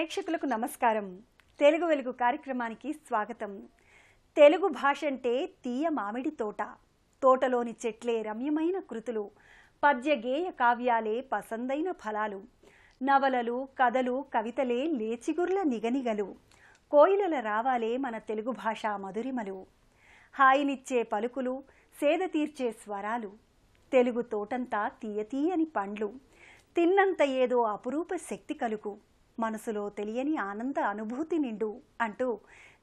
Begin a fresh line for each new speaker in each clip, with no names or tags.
ప్రేక్షకులకు నమస్కారం. తెలుగు వెలుగు కార్యక్రమానికి స్వాగతం. తెలుగు భాష అంటే తీయ మామిడి తోట, తోటలోని చెట్లే రమ్యమైన కృతులు, పద్య గేయ కావ్యాలే పసందైన ఫలాలు, నవలలు కథలు కవితలే లేచిగుర్ల నిగనిగలు, కోయిలల రావాలే మన తెలుగు భాష మధురిమలు, హాయినిచ్చే పలుకులు సేద తీర్చే స్వరాలు, తెలుగు తోటంతా తీయతీయని పండ్లు, తిన్నంత ఏదో అపురూప శక్తి కలుగు, మనసులో తెలియని ఆనంద అనుభూతి నిండు అంటూ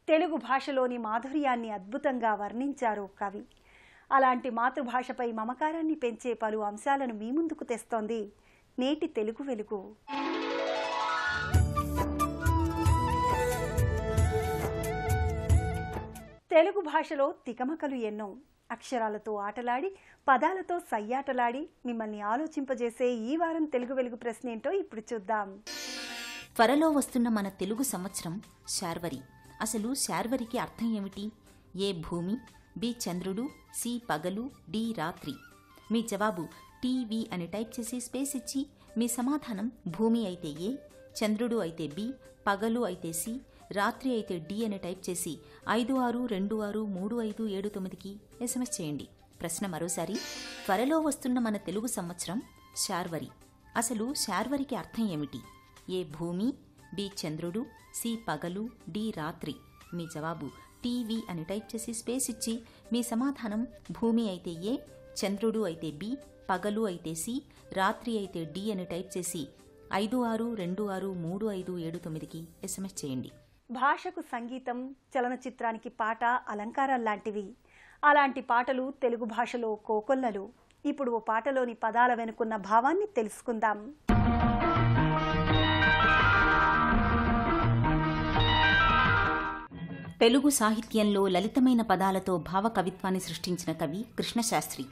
తెలుగు భాషలోని మాధుర్యాన్ని అద్భుతంగా వర్ణించారు కవి. అలాంటి మాతృభాషపై మమకారాన్ని పెంచే పలు అంశాలను మీ ముందుకు తెస్తోంది నేటి తెలుగు వెలుగు. తెలుగు భాషలో తికమకలు ఎన్నో. అక్షరాలతో ఆటలాడి, పదాలతో సయ్యాటలాడి మిమ్మల్ని ఆలోచింపజేసే ఈ వారం తెలుగు వెలుగు ప్రశ్న ఏంటో ఇప్పుడు చూద్దాం.
త్వరలో వస్తున్న మన తెలుగు సంవత్సరం శార్వరి. అసలు శార్వరికి అర్థం ఏమిటి? ఏ భూమి, బి చంద్రుడు, సి పగలు, డి రాత్రి. మీ జవాబు టీవీ అని టైప్ చేసి స్పేస్ ఇచ్చి మీ సమాధానం భూమి అయితే ఏ, చంద్రుడు అయితే బి, పగలు అయితే సి, రాత్రి అయితే డి అని టైప్ చేసి 56263579కి SMS చేయండి. ప్రశ్న మరోసారి, త్వరలో వస్తున్న మన తెలుగు సంవత్సరం శార్వరి. అసలు శార్వరికి అర్థం ఏమిటి? ఏ భూమి, బి చంద్రుడు, సి పగలు, డి రాత్రి. మీ జవాబు టీవీ అని టైప్ చేసి స్పేస్ ఇచ్చి మీ సమాధానం భూమి అయితే ఏ, చంద్రుడు అయితే బి, పగలు అయితే సి, రాత్రి అయితే డి అని టైప్ చేసి 56263579కి SMS చేయండి.
భాషకు సంగీతం, చలనచిత్రానికి పాట అలంకారాల్లాంటివి. అలాంటి పాటలు తెలుగు భాషలో కోకొల్లలు. ఇప్పుడు ఓ పాటలోని పదాల వెనుకున్న భావాన్ని తెలుసుకుందాం.
తెలుగు సాహిత్యంలో లలితమైన పదాలతో భావకవిత్వాన్ని సృష్టించిన కవి కృష్ణశాస్త్రి.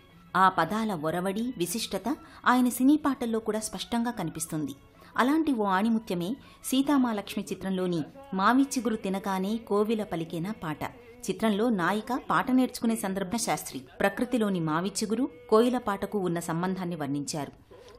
ఆ పదాల ఒరవడి, విశిష్టత ఆయన సినీ పాటల్లో కూడా స్పష్టంగా కనిపిస్తుంది. అలాంటి ఓ ఆణిముత్యమే సీతామాలక్ష్మి చిత్రంలోని మావి చిగురు తినగానే కోవిల పలికేన పాట. చిత్రంలో నాయిక పాట నేర్చుకునే సందర్భంగా శాస్త్రి ప్రకృతిలోని మావి చిగురు, కోయిల పాటకు ఉన్న సంబంధాన్ని వర్ణించారు.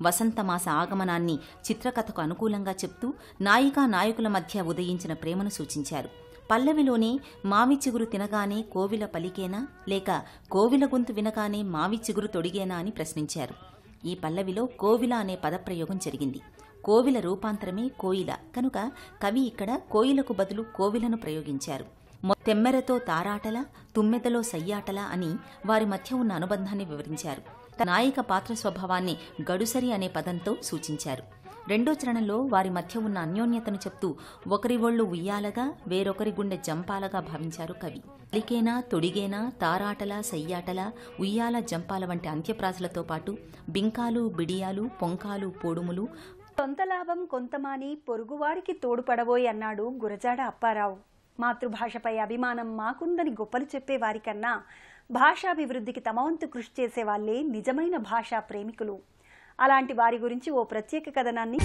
వసంతమాస ఆగమనాన్ని చిత్రకథకు అనుకూలంగా చెప్తూ నాయికా నాయకుల మధ్య ఉదయించిన ప్రేమను సూచించారు. పల్లవిలోనే మావి చిగురు తినగానే కోవిల పలికేనా, లేక కోవిల గొంతు వినగానే మావి చిగురు తొడిగేనా అని ప్రశ్నించారు. ఈ పల్లవిలో కోవిల అనే పదప్రయోగం జరిగింది. కోవిల రూపాంతరమే కోయిల కనుక కవి ఇక్కడ కోయిలకు బదులు కోవిలను ప్రయోగించారు. తెమ్మెరతో తారాటల, తుమ్మెదలో సయ్యాటల అని వారి మధ్య ఉన్న అనుబంధాన్ని వివరించారు. నాయిక పాత్ర స్వభావాన్ని గడుసరి అనే పదంతో సూచించారు. రెండో చరణంలో వారి మధ్య ఉన్న అన్యోన్యతను చెప్తూ ఒకరి ఒళ్ళు ఉయ్యాలగా, వేరొకరి గుండె జంపాలగా భావించారు కవి. పలికేనా, తొడిగేనా, తారాటల, సయ్యాటల, ఉయ్యాల, జంపాల వంటి అంత్యప్రాసలతో పాటు బింకాలు, బిడియాలు, పొంకాలు, పోడుములు,
సొంత లాభం కొంతమాని పొరుగువారికి తోడుపడబోయి అన్నాడు గురజాడ అప్పారావు. మాతృభాషపై అభిమానం మాకుందని గొప్పలు చెప్పే వారికన్నా భాషాభివృద్ధికి తమ వంతు కృషి చేసే వాళ్లే నిజమైన భాషా ప్రేమికులు. అలాంటి వారి గురించి ఓ ప్రత్యేక కథనాన్ని.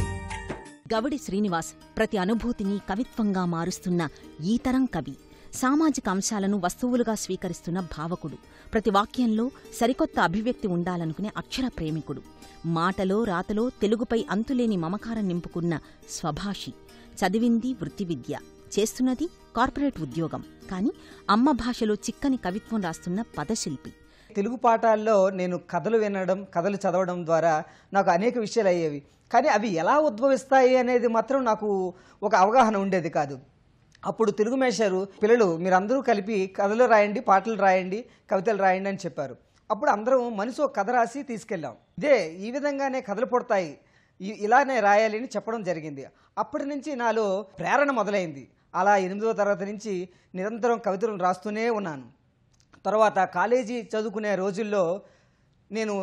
గవడి శ్రీనివాస్ ప్రతి అనుభూతిని కవిత్వంగా మారుస్తున్న ఈ తరం కవి. సామాజిక అంశాలను వస్తువులుగా స్వీకరిస్తున్న భావకుడు. ప్రతి వాక్యంలో సరికొత్త అభివ్యక్తి ఉండాలనుకునే అక్షర ప్రేమికుడు. మాటలో రాతలో తెలుగుపై అంతులేని మమకారం నింపుకున్న స్వభాషి. చదివింది వృత్తి విద్య, చేస్తున్నది కార్పొరేట్ ఉద్యోగం. కాని అమ్మ భాషలో చిక్కని కవిత్వం రాస్తున్న పదశిల్పి.
తెలుగు పాఠాల్లో నేను కథలు వినడం, కథలు చదవడం ద్వారా నాకు అనేక విషయాలు అయ్యేవి. కానీ అవి ఎలా ఉద్భవిస్తాయి అనేది మాత్రం నాకు ఒక అవగాహన ఉండేది కాదు. అప్పుడు తెలుగు మేషారు పిల్లలు మీరందరూ కలిపి కథలు రాయండి, పాటలు రాయండి, కవితలు రాయండి అని చెప్పారు. అప్పుడు అందరం మనసు ఒక కథ రాసి తీసుకెళ్ళాం. ఈ విధంగానే కథలు పుడతాయి, ఇలానే రాయాలి అని చెప్పడం జరిగింది. అప్పటి నుంచి నాలో ప్రేరణ మొదలైంది. అలా 8వ తరగతి నుంచి నిరంతరం కవితలను రాస్తూనే ఉన్నాను. తర్వాత కాలేజీ చదువుకునే రోజుల్లో నేను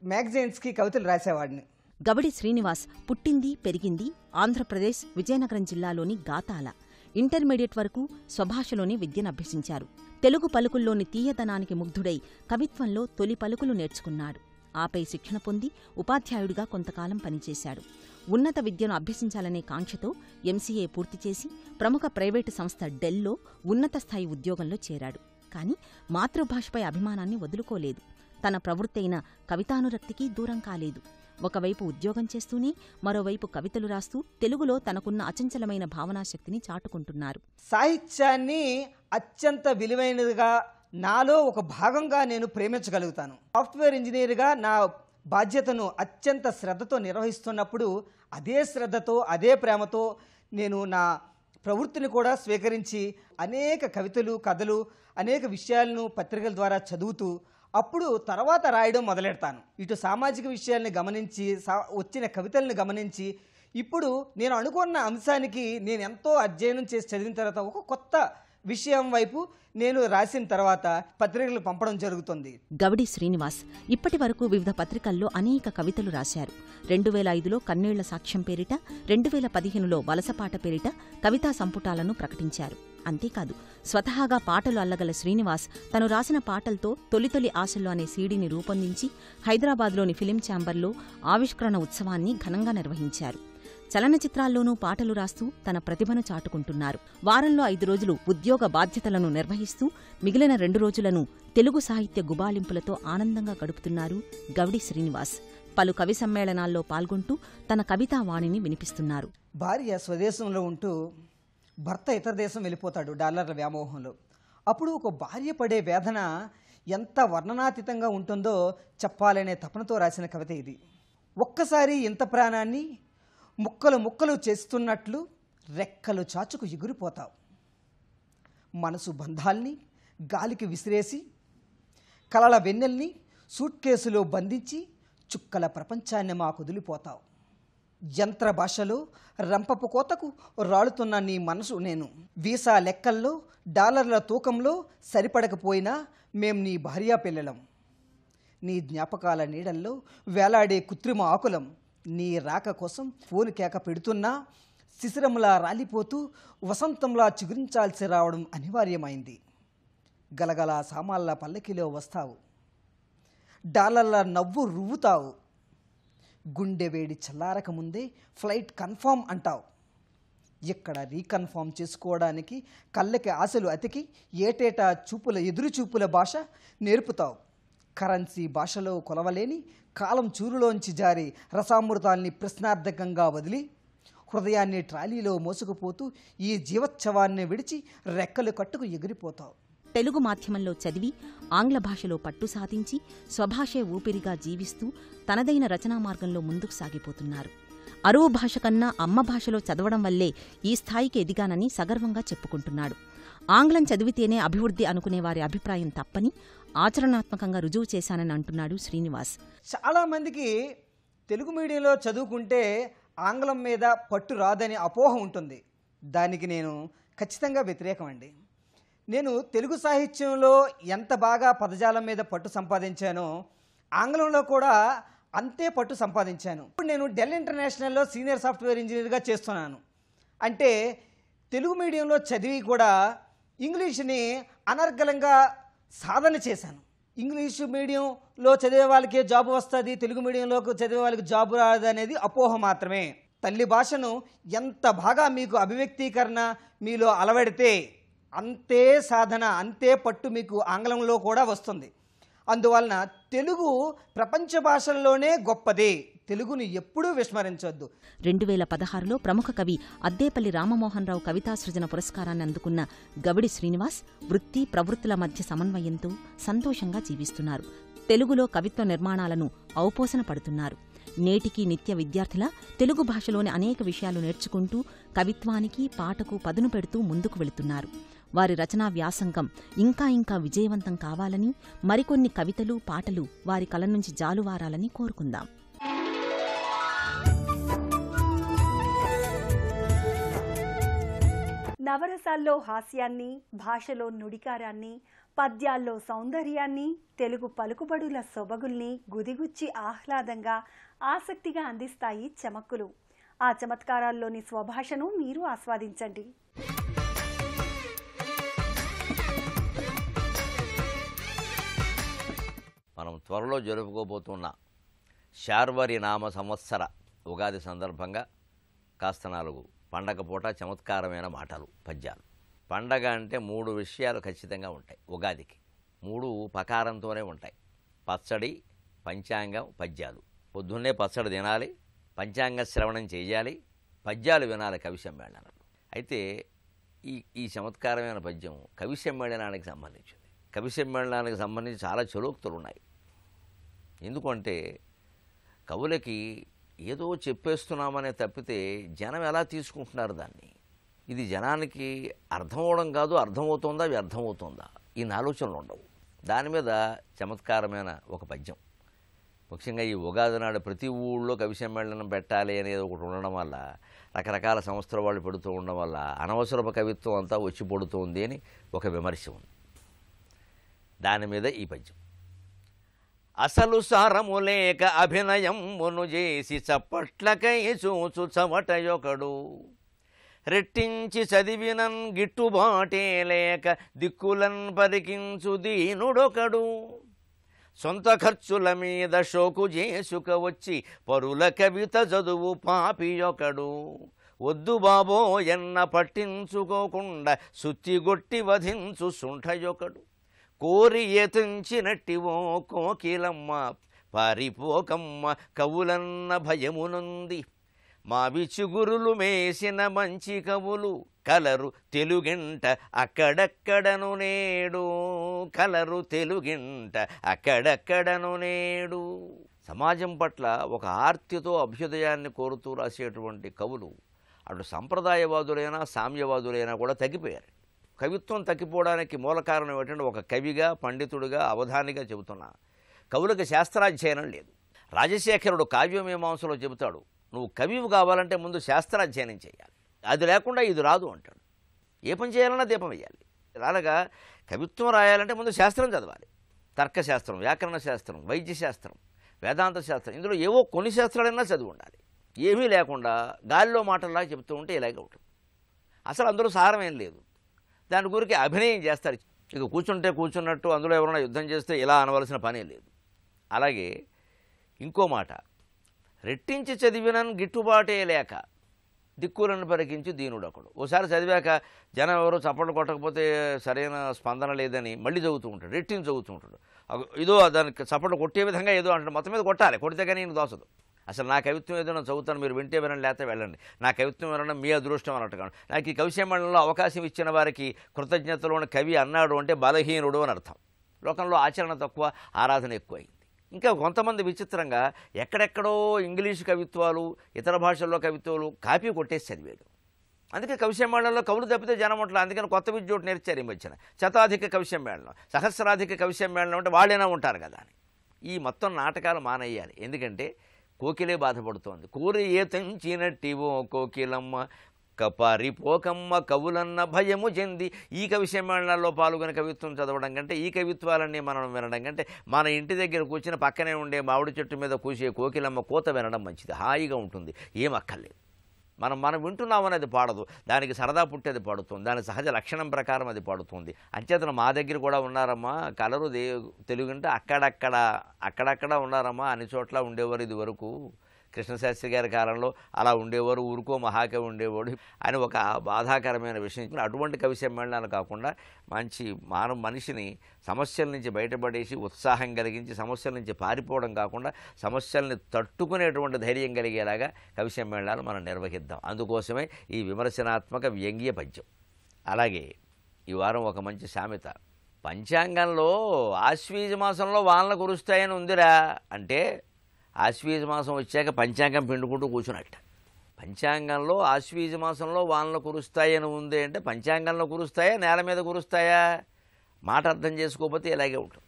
మ్యాగజైన్స్కి కవితలు రాసేవాడిని.
గవడి శ్రీనివాస్ పుట్టింది, పెరిగింది ఆంధ్రప్రదేశ్ విజయనగరం జిల్లాలోని గాతాల. ఇంటర్మీడియట్ వరకు స్వభాషలోనే విద్యనభ్యసించారు. తెలుగు పలుకుల్లోని తీయదనానికి ముగ్ధుడై కవిత్వంలో తొలి పలుకులు నేర్చుకున్నాడు. ఆపై శిక్షణ పొంది ఉపాధ్యాయుడిగా కొంతకాలం పనిచేశాడు. ఉన్నత విద్యను అభ్యసించాలనే కాంక్షతో MCA పూర్తి చేసి ప్రముఖ ప్రైవేటు సంస్థ డెల్లో ఉన్నత స్థాయి ఉద్యోగంలో చేరాడు. కాని మాతృభాషపై అభిమానాన్ని వదులుకోలేదు. తన ప్రవృత్తైన కవితానురక్తికి దూరం కాలేదు. ఒకవైపు ఉద్యోగం చేస్తూనే మరోవైపు కవితలు రాస్తూ తెలుగులో తనకున్న అచంచలమైన భావనాశక్తిని చాటుకుంటున్నారు.
సాహిత్యాన్ని అత్యంత విలువైనదిగా నాలో ఒక భాగంగా నేను ప్రేమించగలుగుతాను. సాఫ్ట్వేర్ ఇంజనీర్గా నా బాధ్యతను అత్యంత శ్రద్ధతో నిర్వహిస్తున్నప్పుడు అదే శ్రద్ధతో అదే ప్రేమతో నేను నా ప్రవృత్తిని కూడా స్వీకరించి అనేక కవితలు కథలు అనేక విషయాలను పత్రికల ద్వారా చదువుతూ అప్పుడు తర్వాత రాయడం మొదలెడతాను. ఇటు సామాజిక విషయాల్ని గమనించి వచ్చిన కవితల్ని గమనించి ఇప్పుడు నేను అనుకున్న అంశానికి నేను ఎంతో అధ్యయనం చేసి చదివిన తర్వాత ఒక కొత్త విషయం వైపు నేను రాసిన తర్వాత పత్రికలు పంపడం జరుగుతుంది.
గవడి శ్రీనివాస్ ఇప్పటి వరకు వివిధ పత్రికల్లో అనేక కవితలు రాశారు. 2005లో కన్నేళ్ల సాక్ష్యం పేరిట, 2015లో వలసపాట పేరిట కవితా సంపుటాలను ప్రకటించారు. అంతేకాదు స్వతహాగా పాటలు అల్లగల శ్రీనివాస్ తను రాసిన పాటలతో తొలితొలి ఆశలు అనే సీడీని రూపొందించి హైదరాబాద్లోని ఫిలిం ఛాంబర్లో ఆవిష్కరణ ఉత్సవాన్ని ఘనంగా నిర్వహించారు. చలనచిత్రాల్లోనూ పాటలు రాస్తూ తన ప్రతిభను చాటుకుంటున్నారు. వారంలో 5 రోజులు ఉద్యోగ బాధ్యతలను నిర్వహిస్తూ మిగిలిన 2 రోజులను తెలుగు సాహిత్య గుబాళింపులతో ఆనందంగా గడుపుతున్నారు గవడి శ్రీనివాస్. పలు కవి సమ్మేళనాల్లో పాల్గొంటూ తన కవితావాణిని వినిపిస్తున్నారు.
భార్య స్వదేశంలో ఉంటూ భర్త ఇతర దేశం వెళ్ళిపోతాడు డాలర్ల వ్యామోహంలో. అప్పుడు ఒక భార్య పడే వేదన ఎంత వర్ణనాతీతంగా ఉంటుందో చెప్పాలనే తపనతో రాసిన కవిత ఇది. ఒక్కసారి ఇంత ప్రాణాన్ని ముక్కలు ముక్కలు చేస్తున్నట్లు రెక్కలు చాచుకు ఎగిరిపోతావు. మనసు బంధాల్ని గాలికి విసిరేసి కలల వెన్నెల్ని సూట్ కేసులో బంధించి చుక్కల ప్రపంచాన్ని మాకు వదిలిపోతావు. యంత్ర భాషలో రంపపు కోతకు రాలుతున్న నీ మనసు నేను. వీసా లెక్కల్లో డాలర్ల తూకంలో సరిపడకపోయినా మేం నీ భార్యా పిల్లలం. నీ జ్ఞాపకాల నీడల్లో వేలాడే కృత్రిమ ఆకులం. నీ రాక కోసం ఫోన్ కేక పెడుతున్నా శిశిరంలా రాలిపోతూ వసంతంలా చిగురించాల్సి రావడం అనివార్యమైంది. గలగల సామాన్ల పల్లకిలో వస్తావు, డాలర్ల నవ్వు రువ్వుతావు. గుండె వేడి చల్లారక ముందే ఫ్లైట్ కన్ఫర్మ్ అంటావు. ఇక్కడ రీకన్ఫర్మ్ చేసుకోవడానికి కళ్ళకి ఆశలు అతికి ఏటేటా ఎదురుచూపుల భాష నేర్పుతావు. కరెన్సీ భాషలో కొలవలేని కాలం చూరులోంచి జారి రసామృతాల్ని ప్రశ్నార్థకంగా వదిలి హృదయాన్ని ట్రాలీలో మోసుకుపోతూ ఈ జీవోత్సవాన్ని విడిచి రెక్కలు కట్టుకు ఎగిరిపోతావు.
తెలుగు మాధ్యమంలో చదివి ఆంగ్ల భాషలో పట్టు సాధించి స్వభాషే ఊపిరిగా జీవిస్తూ తనదైన రచనా మార్గంలో ముందుకు సాగిపోతున్నారు. అరువు భాష కన్నా అమ్మ భాషలో చదవడం వల్లే ఈ స్థాయికి ఎదిగానని సగర్వంగా చెప్పుకుంటున్నాడు. ఆంగ్లం చదివితేనే అభివృద్ధి అనుకునే వారి అభిప్రాయం తప్పని ఆచరణాత్మకంగా రుజువు చేశానని అంటున్నాడు శ్రీనివాస్.
చాలామందికి తెలుగు మీడియంలో చదువుకుంటే ఆంగ్లం మీద పట్టు రాదని అపోహ ఉంటుంది. దానికి నేను ఖచ్చితంగా వ్యతిరేకమండి. నేను తెలుగు సాహిత్యంలో ఎంత బాగా పదజాలం మీద పట్టు సంపాదించానో ఆంగ్లంలో కూడా అంతే పట్టు సంపాదించాను. ఇప్పుడు నేను డెల్ ఇంటర్నేషనల్లో సీనియర్ సాఫ్ట్వేర్ ఇంజనీర్గా చేస్తున్నాను. అంటే తెలుగు మీడియంలో చదివి కూడా ఇంగ్లీష్ని అనర్గళంగా సాధన చేశాను. ఇంగ్లీషు మీడియంలో చదివే వాళ్ళకే జాబు వస్తుంది, తెలుగు మీడియంలోకి చదివే వాళ్ళకి జాబు రాదు అనేది అపోహ మాత్రమే. తల్లి భాషను ఎంత బాగా మీకు అభివ్యక్తీకరణ మీలో అలవడితే అంతే సాధన అంతే పట్టు మీకు ఆంగ్లంలో కూడా వస్తుంది. అందువలన తెలుగు ప్రపంచ భాషల్లోనే గొప్పది. తెలుగుని ఎప్పుడూ విస్మరించొద్దు.
2016లో ప్రముఖ కవి అద్దేపల్లి రామమోహన్ రావు కవితా సృజన పురస్కారాన్ని అందుకున్న గవడి శ్రీనివాస్ వృత్తి ప్రవృత్తుల మధ్య సమన్వయంతో సంతోషంగా జీవిస్తున్నారు. తెలుగులో కవిత్వ నిర్మాణాలను ఔపోసన పడుతున్నారు. నేటికి నిత్య విద్యార్థిలా తెలుగు భాషలోని అనేక విషయాలు నేర్చుకుంటూ కవిత్వానికి పాటకు పదును పెడుతూ ముందుకు వెళుతున్నారు. వారి రచనా వ్యాసంగం ఇంకా ఇంకా విజయవంతం కావాలని, మరికొన్ని కవితలు పాటలు వారి కల నుంచి జాలువారాలని కోరుకుందాం.
నవరసాల్లో హాస్యాన్ని, భాషలో నుడికారాన్ని, పద్యాల్లో సౌందర్యాన్ని, తెలుగు పలుకుబడుల సొబగుల్ని గుదిగుచ్చి ఆహ్లాదంగా ఆసక్తిగా అందిస్తాయి చమక్కులు. ఆ చమత్కారాల్లోని స్వభాషను మీరు ఆస్వాదించండి.
మనం త్వరలో జరుపుకోబోతున్న శార్వరి నామ సంవత్సర ఉగాది సందర్భంగా కాస్త 4 పండగ పూట చమత్కారమైన మాటలు, పద్యాలు. పండగ అంటే 3 విషయాలు ఖచ్చితంగా ఉంటాయి. ఉగాదికి 3 పకారంతోనే ఉంటాయి: పచ్చడి, పంచాంగం, పద్యాలు. పొద్దున్నే పచ్చడి తినాలి, పంచాంగ శ్రవణం చేయాలి, పద్యాలు వినాలి కవి సమ్మేళనంలో. అయితే ఈ చమత్కారమైన పద్యం కవి సమ్మేళనానికి సంబంధించింది. కవి సమ్మేళనానికి సంబంధించి చాలా చలోక్తులు ఉన్నాయి. ఎందుకంటే కవులకి ఏదో చెప్పేస్తున్నామనే తప్పితే జనం ఎలా తీసుకుంటున్నారు దాన్ని, ఇది జనానికి అర్థమవడం కాదు, అర్థమవుతుందా వ్యర్థమవుతుందా, ఈ ఆలోచనలు ఉండవు. దాని మీద చమత్కారమైన ఒక పద్యం. ముఖ్యంగా ఈ ఉగాది నాడు ప్రతి ఊళ్ళో కవి సమ్మేళనం పెట్టాలి అనేది ఒకటి ఉండడం వల్ల, రకరకాల సంస్థల వాళ్ళు పెడుతూ ఉండడం వల్ల అనవసరపు కవిత్వం అంతా వచ్చి పడుతుంది అని ఒక విమర్శ ఉంది. దాని మీద ఈ పద్యం. అసలు సారము లేక అభినయమును చేసి చప్పట్లకై చూచు చవటయొకడు, రెట్టించి చదివినన్ గిట్టుబాటే లేక దిక్కులన్ పరికించు దీనుడొకడు, సొంత ఖర్చుల మీద షోకు చేసుక వచ్చి పరుల కవిత చదువు పాపియొకడు, వద్దు బాబో ఎన్న పట్టించుకోకుండా సుత్తిగొట్టి వధించు సుంఠయొకడు, కోరి ఎతుంచినట్టివో కోకిలమ్మ పారిపోకమ్మ కవులన్న భయమునుంది, మా విచుగురులు మేసిన మంచి కవులు కలరు తెలుగింట అక్కడక్కడను నేడు, కలరు తెలుగింట అక్కడక్కడను నేడు. సమాజం పట్ల ఒక ఆర్తితో అభ్యుదయాన్ని కోరుతూ రాసేటువంటి కవులు అటు సంప్రదాయవాదులైనా సామ్యవాదులైనా కూడా తగ్గిపోయారు. కవిత్వం తగ్గిపోవడానికి మూల కారణం ఏంటంటే, ఒక కవిగా పండితుడిగా అవధానిగా చెబుతున్నా కవులకు శాస్త్రాధ్యయనం లేదు. రాజశేఖరుడు కావ్యమీమాంసలో చెబుతాడు, నువ్వు కవివు కావాలంటే ముందు శాస్త్రాధ్యయనం చేయాలి, అది లేకుండా ఇది రాదు అంటాడు. ఏ పని చేయాలన్నా దీపం వేయాలి. అలాగా కవిత్వం రాయాలంటే ముందు శాస్త్రం చదవాలి. తర్కశాస్త్రం, వ్యాకరణ శాస్త్రం, వైద్య శాస్త్రం, వేదాంత శాస్త్రం, ఇందులో ఏవో కొన్ని శాస్త్రాలైనా చదివి ఉండాలి. ఏమీ లేకుండా గాలిలో మాటల్లా చెబుతూ ఉంటే ఇలాగే ఉంటుంది. అసలు అందులో సారం ఏం లేదు. దాని గురించి అభినయం చేస్తారు. ఇక కూర్చుంటే కూర్చున్నట్టు అందులో ఎవరైనా యుద్ధం చేస్తే ఇలా అనవలసిన పనే లేదు. అలాగే ఇంకో మాట, రెట్టించి చదివినని గిట్టుబాటే లేక దిక్కులను పరికించి దీనుడొకడు. ఓసారి చదివాక జనం ఎవరో చప్పట్లు కొట్టకపోతే సరైన స్పందన లేదని మళ్ళీ చదువుతూ ఉంటాడు, రెట్టించి చదువుతూ ఉంటాడు. ఏదో దానికి చప్పట్లు కొట్టే విధంగా ఏదో అంటాడు, మొత్తం మీద కొట్టాలి, కొడితే కానీ నేను దోసదు. అసలు నా కవిత్వం ఏదో నేను చదువుతాను, మీరు వింటే వినండి లేకపోతే వెళ్ళండి, నా కవిత్వం వినడం మీ అదృష్టం అన్నట్టుగా. నాకు ఈ కవి సమ్మేళనంలో అవకాశం ఇచ్చిన వారికి కృతజ్ఞతలోని కవి అన్నాడు అంటే బలహీనుడు అని అర్థం. లోకంలో ఆచరణ తక్కువ, ఆరాధన ఎక్కువైంది. ఇంకా కొంతమంది విచిత్రంగా ఎక్కడెక్కడో ఇంగ్లీషు కవిత్వాలు, ఇతర భాషల్లో కవిత్వాలు కాపీ కొట్టేసి చదివాడు. అందుకే కవి సమ్మేళనంలో కవులు తప్పితే జనం ఉంటలేదు. అందుకని కొత్త విద్య ఒకటి నేర్చారు ఈ మధ్యన, శతాధిక కవి సమ్మేళనం, సహస్రాధిక కవి సమ్మేళనం అంటే వాళ్ళైనా ఉంటారు కదా అని. ఈ మొత్తం నాటకాలు మానేయాలి. ఎందుకంటే కోకిలే బాధపడుతోంది. కోరి ఏ తెంచినట్టివో కోకిలమ్మ పారిపోకమ్మ కవులన్న భయము చెంది. ఈ కవి సమ్మేళనాల్లో పాల్గొని కవిత్వం చదవడం కంటే, ఈ కవిత్వాలన్నీ మనం వినడం కంటే, మన ఇంటి దగ్గర కూర్చుని పక్కనే ఉండే మామిడి చెట్టు మీద కూసే కోకిలమ్మ కూత వినడం మంచిది. హాయిగా ఉంటుంది, ఏం అక్కర్లేదు. మనం వింటున్నామని అది పాడదు, దానికి సరదా పుట్టేది పాడుతుంది, దాని సహజ లక్షణం ప్రకారం అది పాడుతుంది. అంచేతన మా దగ్గర కూడా ఉన్నారమ్మా కలరు తెలుగుంటే అక్కడక్కడ ఉన్నారమ్మా, అన్ని చోట్ల ఉండేవారు ఇది వరకు. కృష్ణశాస్త్రి గారి కాలంలో అలా ఉండేవారు, ఊరుకో మహాకవి ఉండేవాడు అని ఒక బాధాకరమైన విషయం. అటువంటి కవి సమ్మేళనాలు కాకుండా మంచి మనిషిని సమస్యల నుంచి బయటపడేసి ఉత్సాహం కలిగించి సమస్యల నుంచి పారిపోవడం కాకుండా సమస్యల్ని తట్టుకునేటువంటి ధైర్యం కలిగేలాగా కవి సమ్మేళనాలు మనం నిర్వహిద్దాం. అందుకోసమే ఈ విమర్శనాత్మక వ్యంగ్య పద్యం. అలాగే ఈ వారం ఒక మంచి సామెత, పంచాంగంలో ఆశ్వీజ మాసంలో వానలు కురుస్తాయని ఉందిరా అంటే, ఆశ్వీజ మాసం వచ్చాక పంచాంగం పిండుకుంటూ కూర్చున్నట్ట. పంచాంగంలో ఆశ్వీజ మాసంలో వానలు కురుస్తాయని ఉంది అంటే, పంచాంగంలో కురుస్తాయా నేల మీద కురుస్తాయా? మాట అర్థం చేసుకోకపోతే ఇలాగే ఉంటుంది.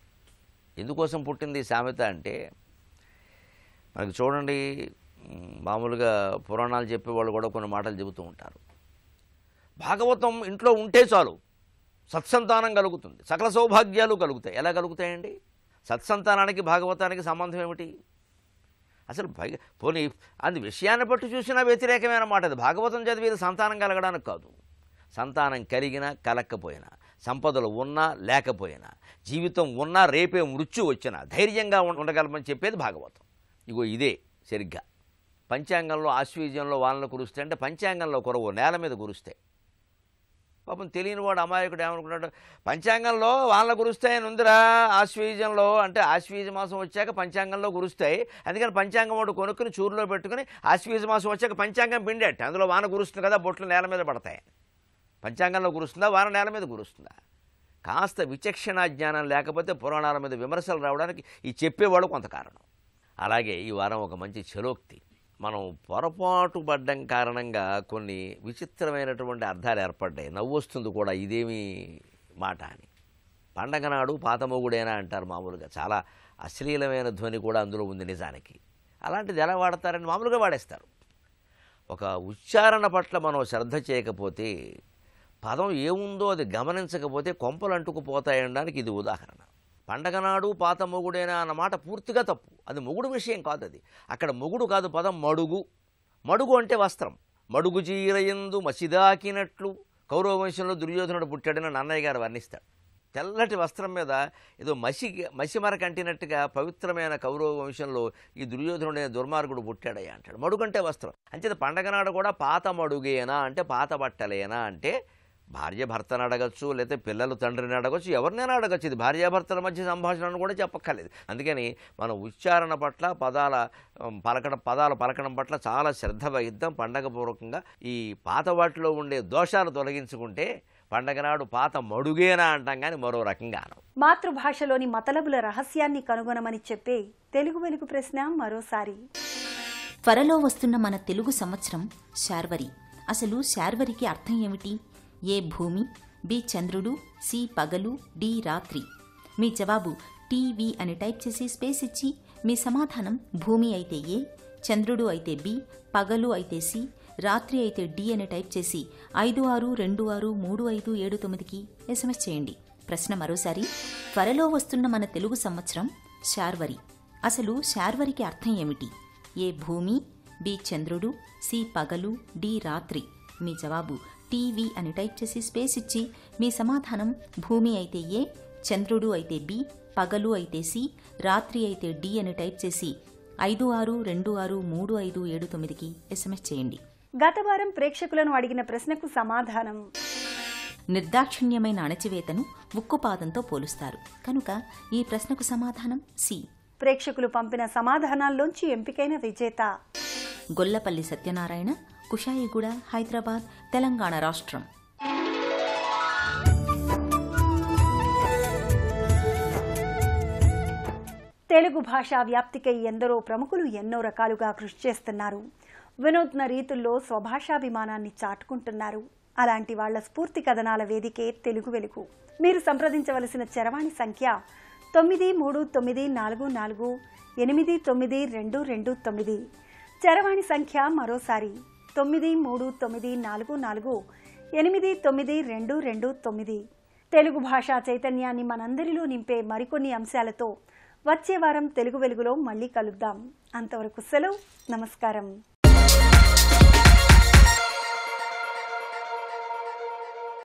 ఎందుకోసం పుట్టింది ఈ సామెత అంటే, మనకి చూడండి మామూలుగా పురాణాలు చెప్పేవాళ్ళు కూడా కొన్ని మాటలు చెబుతూ ఉంటారు. భాగవతం ఇంట్లో ఉంటే చాలు సత్సంతానం కలుగుతుంది, సకల సౌభాగ్యాలు కలుగుతాయి. ఎలా కలుగుతాయండి? సత్సంతానానికి భాగవతానికి సంబంధం ఏమిటి? అసలు పోనీ అది విషయాన్ని బట్టి చూసినా వ్యతిరేకమైన మాట. అది భాగవతం చదివేది సంతానం కలగడానికి కాదు. సంతానం కలిగినా కలక్కపోయినా, సంపదలు ఉన్నా లేకపోయినా, జీవితం ఉన్నా రేపే మృత్యు వచ్చినా ధైర్యంగా ఉండగలమని చెప్పేది భాగవతం. ఇగో ఇదే సరిగ్గా. పంచాంగంలో ఆశ్వీజంలో వానలు కురుస్తాయి అంటే పంచాంగంలో కురవు, నేల మీద కురుస్తాయి. పాపం తెలియని వాడు అమాయకుడు ఏమనుకున్నాడు, పంచాంగంలో వాళ్ళ కురుస్తాయని ఉందిరా, ఆశ్వీజంలో అంటే ఆశ్వీజ మాసం వచ్చాక పంచాంగంలో కురుస్తాయి, అందుకని పంచాంగం వాడు కొనుక్కుని చూరులో పెట్టుకుని ఆశ్వీజ మాసం వచ్చాక పంచాంగం పిండేట, అందులో వాన కురుస్తుంది కదా, బొట్లు నేల మీద పడతాయి. పంచాంగంలో కురుస్తుందా, వాన నేల మీద కురుస్తుందా? కాస్త విచక్షణ జ్ఞానం లేకపోతే పురాణాల మీద విమర్శలు రావడానికి ఈ చెప్పేవాడు కొంత కారణం. అలాగే ఈ వారం ఒక మంచి చలోక్తి, మనం పొరపాటు పడ్డం కారణంగా కొన్ని విచిత్రమైనటువంటి అర్థాలు ఏర్పడ్డాయి, నవ్వు వస్తుంది కూడా, ఇదేమి మాట అని. పండగ నాడు పాత మొగుడేనా అంటారు మామూలుగా, చాలా అశ్లీలమైన ధ్వని కూడా అందులో ఉంది నిజానికి. అలాంటిది ఎలా వాడతారని మామూలుగా వాడేస్తారు. ఒక ఉచ్చారణ పట్ల మనం శ్రద్ధ చేయకపోతే, పదం ఏముందో అది గమనించకపోతే కొంపలు అంటుకుపోతాయనడానికి ఇది ఉదాహరణ. పండగ నాడు పాత మొగుడేనా అన్న మాట పూర్తిగా తప్పు, అది మొగుడు విషయం కాదు. అది అక్కడ మొగుడు కాదు, పదం మడుగు. మడుగు అంటే వస్త్రం. మడుగు చీరయందు మసిదాకినట్లు కౌరవ వంశంలో దుర్యోధనుడు పుట్టాడని నన్నయ్య గారు వర్ణిస్తాడు. తెల్లటి వస్త్రం మీద ఏదో మసిమర కంటినట్టుగా పవిత్రమైన కౌరవ వంశంలో ఈ దుర్యోధనుడైన దుర్మార్గుడు పుట్టాడయ్యా అంటాడు. మడుగంటే వస్త్రం. అంచేత పండగ నాడు కూడా పాత మడుగేనా అంటే పాత బట్టలేనా అంటే భార్య భర్తను అడగచ్చు, లేకపోతే పిల్లలు తండ్రిని అడగచ్చు, ఎవరినైనా అడగచ్చు. ఇది భార్యాభర్తల మధ్య సంభాషణను కూడా చెప్పక్కర్లేదు. అందుకని మనం ఉచ్చారణ పట్ల పదాలు పలకడం పట్ల చాలా శ్రద్ధ వహిద్దాం. పండగపూర్వకంగా ఈ పాత వాటిలో ఉండే దోషాలు తొలగించుకుంటే పండగ నాడు పాత మడుగేనా అంటాం కానీ మరో రకంగా.
మాతృభాషలోని మతలబుల రహస్యాన్ని కనుగొనమని చెప్పే తెలుగు వెలుగు ప్రశ్న మరోసారి.
త్వరలో వస్తున్న మన తెలుగు సంవత్సరం శార్వరి. అసలు శార్వరికి అర్థం ఏమిటి? ఏ భూమి, బి చంద్రుడు, సి పగలు, డి రాత్రి. మీ జవాబు టీవీ అని టైప్ చేసి స్పేస్ ఇచ్చి మీ సమాధానం భూమి అయితే ఏ, చంద్రుడు అయితే బి, పగలు అయితే సి, రాత్రి అయితే డి అని టైప్ చేసి 56263579కి ఎస్ఎంఎస్ చేయండి. ప్రశ్న మరోసారి, త్వరలో వస్తున్న మన తెలుగు సంవత్సరం శార్వరి. అసలు శార్వరికి అర్థం ఏమిటి? ఏ భూమి, బి చంద్రుడు, సి పగలు, డి రాత్రి. మీ జవాబు టీవీ అని టైప్ చేసి స్పేస్ ఇచ్చి మీ సమాధానం భూమి అయితే ఏ, చంద్రుడు అయితే బి, పగలు అయితే సి, రాత్రి అయితే డి అని టైప్ చేసి 56263579కి ఎస్ఎంఎస్ చేయండి.
గత వారం ప్రేక్షకులను అడిగిన ప్రశ్నకు సమాధానం.
నిర్దాక్షిణ్యమైన అణచివేతను ఉక్కుపాదంతో పోలుస్తారు కనుక ఈ ప్రశ్నకు సమాధానం సి.
ప్రేక్షకులు పంపిన సమాధానాల్లోంచి ఎంపికైన విజేత
గొల్లపల్లి సత్యనారాయణ, కుషాయిగూడ, హైదరాబాద్, తెలంగాణ రాష్ట్రం.
తెలుగు భాషా వ్యాప్తికై ఎందరో ప్రముఖులు ఎన్నో రకాలుగా కృషి చేస్తున్నారు. వినూత్న రీతుల్లో స్వభాషాభిమానాన్ని చాటుకుంటున్నారు. అలాంటి వాళ్ల స్ఫూర్తి కథనాల వేదికే తెలుగు వెలుగు. మీరు సంప్రదించవలసిన చరవాణి సంఖ్య 9394489229. చరవాణి సంఖ్య మరోసారి 9394489229. తెలుగు భాషా చైతన్యాన్ని మనందరిలో నింపే మరికొన్ని అంశాలతో వచ్చే వారం తెలుగు వెలుగులో మళ్ళీ కలుద్దాం. అంతవరకు సెలవు, నమస్కారం.